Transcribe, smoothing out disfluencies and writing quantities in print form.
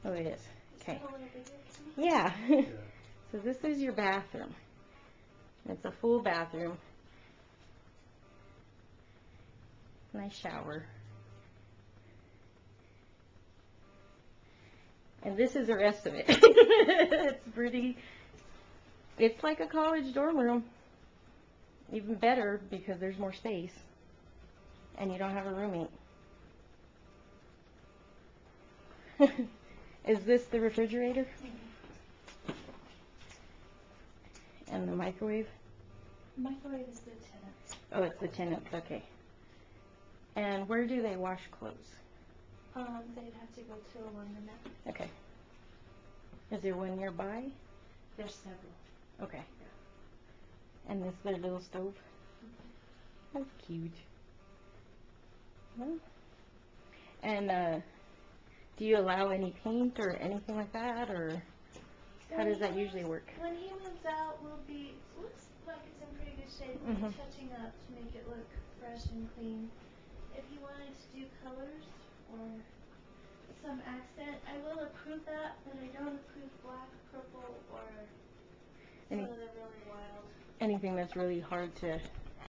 Oh, it is. Okay. Is it a little bigger? Yeah. Yeah. So this is your bathroom. It's a full bathroom. Nice shower. And this is the rest of it. It's pretty. It's like a college dorm room. Even better because there's more space. And you don't have a roommate. Is this the refrigerator? And the microwave? Microwave is the tenants. Oh, it's the tenants, okay. And where do they wash clothes? They'd have to go to a laundromat. Okay. Is there one nearby? There's several. Okay. And this their little stove? That's cute. Well, and do you allow any paint or anything like that, or how does that usually work? When he moves out, it looks like it's in pretty good shape. We'll be Mhm. touching up to make it look fresh and clean. If he wanted to do colors or some accent, I will approve that, but I don't approve black, purple, or some Any- of the really wild. Anything that's really hard to